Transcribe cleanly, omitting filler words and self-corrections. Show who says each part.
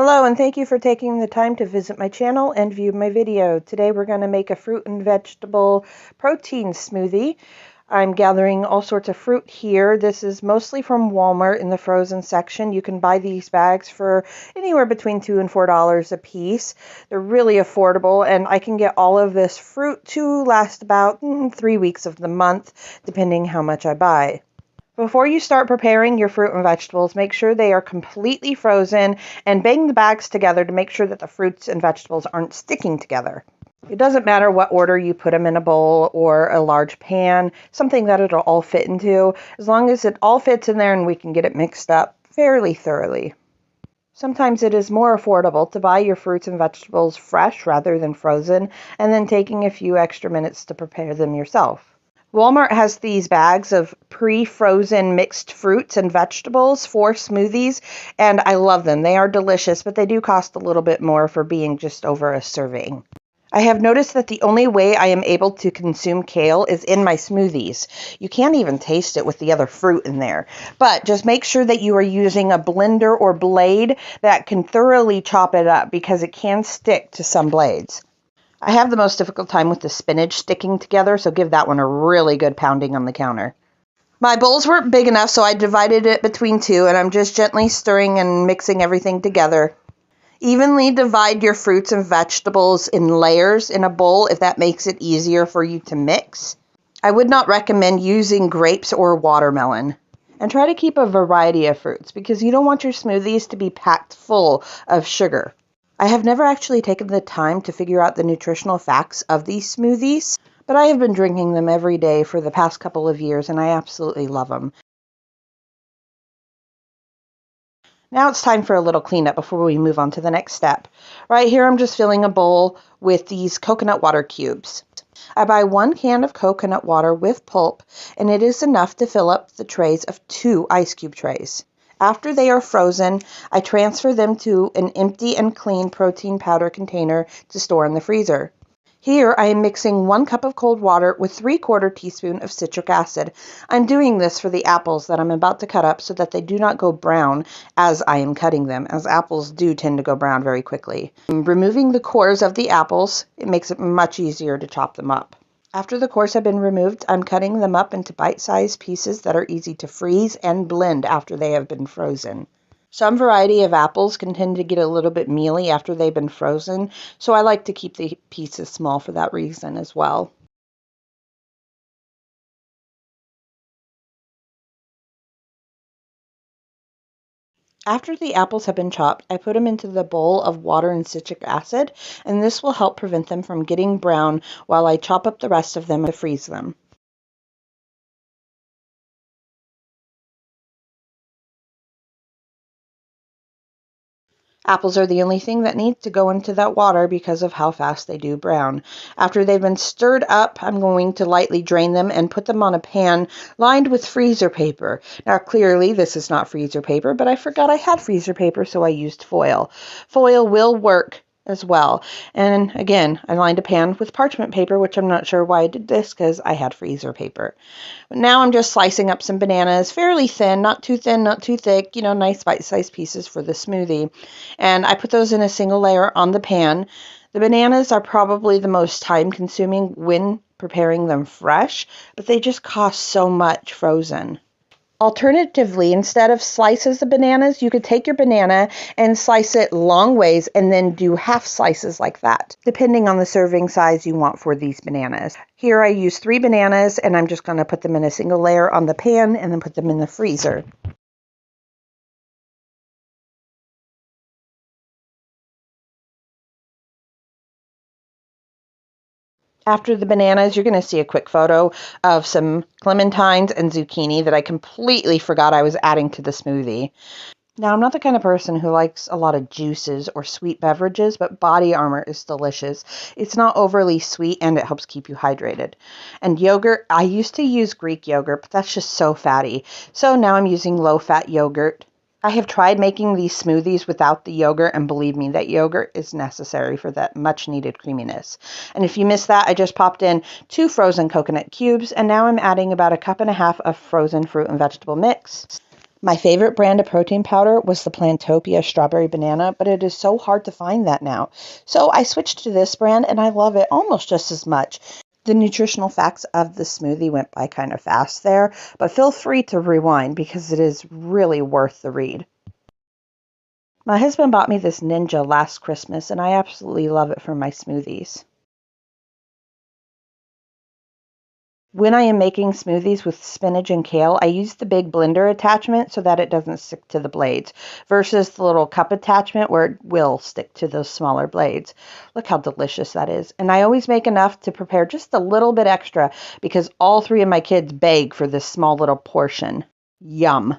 Speaker 1: Hello, and thank you for taking the time to visit my channel and view my video. Today we're going to make a fruit and vegetable protein smoothie. I'm gathering all sorts of fruit here. This is mostly from Walmart in the frozen section. You can buy these bags for anywhere between $2 and $4 a piece. They're really affordable, and I can get all of this fruit to last about 3 weeks of the month, depending how much I buy. Before you start preparing your fruit and vegetables, make sure they are completely frozen and bang the bags together to make sure that the fruits and vegetables aren't sticking together. It doesn't matter what order you put them in a bowl or a large pan, something that it'll all fit into, as long as it all fits in there and we can get it mixed up fairly thoroughly. Sometimes it is more affordable to buy your fruits and vegetables fresh rather than frozen, and then taking a few extra minutes to prepare them yourself. Walmart has these bags of pre-frozen mixed fruits and vegetables for smoothies, and I love them. They are delicious, but they do cost a little bit more for being just over a serving. I have noticed that the only way I am able to consume kale is in my smoothies. You can't even taste it with the other fruit in there. But just make sure that you are using a blender or blade that can thoroughly chop it up, because it can stick to some blades. I have the most difficult time with the spinach sticking together, so give that one a really good pounding on the counter. My bowls weren't big enough, so I divided it between two, and I'm just gently stirring and mixing everything together. Evenly divide your fruits and vegetables in layers in a bowl if that makes it easier for you to mix. I would not recommend using grapes or watermelon. And try to keep a variety of fruits, because you don't want your smoothies to be packed full of sugar. I have never actually taken the time to figure out the nutritional facts of these smoothies, but I have been drinking them every day for the past couple of years, and I absolutely love them. Now it's time for a little cleanup before we move on to the next step. Right here I'm just filling a bowl with these coconut water cubes. I buy 1 can of coconut water with pulp, and it is enough to fill up the trays of 2 ice cube trays. After they are frozen, I transfer them to an empty and clean protein powder container to store in the freezer. Here I am mixing 1 cup of cold water with 3/4 teaspoon of citric acid. I'm doing this for the apples that I'm about to cut up so that they do not go brown as I am cutting them, as apples do tend to go brown very quickly. I'm removing the cores of the apples. It makes it much easier to chop them up. After the cores have been removed, I'm cutting them up into bite-sized pieces that are easy to freeze and blend after they have been frozen. Some variety of apples can tend to get a little bit mealy after they've been frozen, so I like to keep the pieces small for that reason as well. After the apples have been chopped, I put them into the bowl of water and citric acid, and this will help prevent them from getting brown while I chop up the rest of them to freeze them. Apples are the only thing that needs to go into that water because of how fast they do brown. After they've been stirred up, I'm going to lightly drain them and put them on a pan lined with freezer paper. Now, clearly, this is not freezer paper, but I forgot I had freezer paper, so I used foil. Foil will work as well. And again, I lined a pan with parchment paper, which I'm not sure why I did this, because I had freezer paper. But now I'm just slicing up some bananas, fairly thin, not too thick, nice bite-sized pieces for the smoothie. And I put those in a single layer on the pan. The bananas are probably the most time-consuming when preparing them fresh, but they just cost so much frozen. Alternatively, instead of slices of bananas, you could take your banana and slice it long ways and then do half slices like that, depending on the serving size you want for these bananas. Here I use 3 bananas, and I'm just going to put them in a single layer on the pan and then put them in the freezer. After the bananas, you're going to see a quick photo of some clementines and zucchini that I completely forgot I was adding to the smoothie. Now, I'm not the kind of person who likes a lot of juices or sweet beverages, but Body Armor is delicious. It's not overly sweet, and it helps keep you hydrated. And yogurt, I used to use Greek yogurt, but that's just so fatty. So now I'm using low-fat yogurt. I have tried making these smoothies without the yogurt, and believe me, that yogurt is necessary for that much-needed creaminess. And if you missed that, I just popped in 2 frozen coconut cubes, and now I'm adding about 1.5 cups of frozen fruit and vegetable mix. My favorite brand of protein powder was the Plantopia Strawberry Banana, but it is so hard to find that now. So I switched to this brand and I love it almost just as much. The nutritional facts of the smoothie went by kind of fast there, but feel free to rewind because it is really worth the read. My husband bought me this Ninja last Christmas and I absolutely love it for my smoothies. When I am making smoothies with spinach and kale, I use the big blender attachment so that it doesn't stick to the blades versus the little cup attachment where it will stick to those smaller blades. Look how delicious that is. And I always make enough to prepare just a little bit extra because all three of my kids beg for this small little portion. Yum.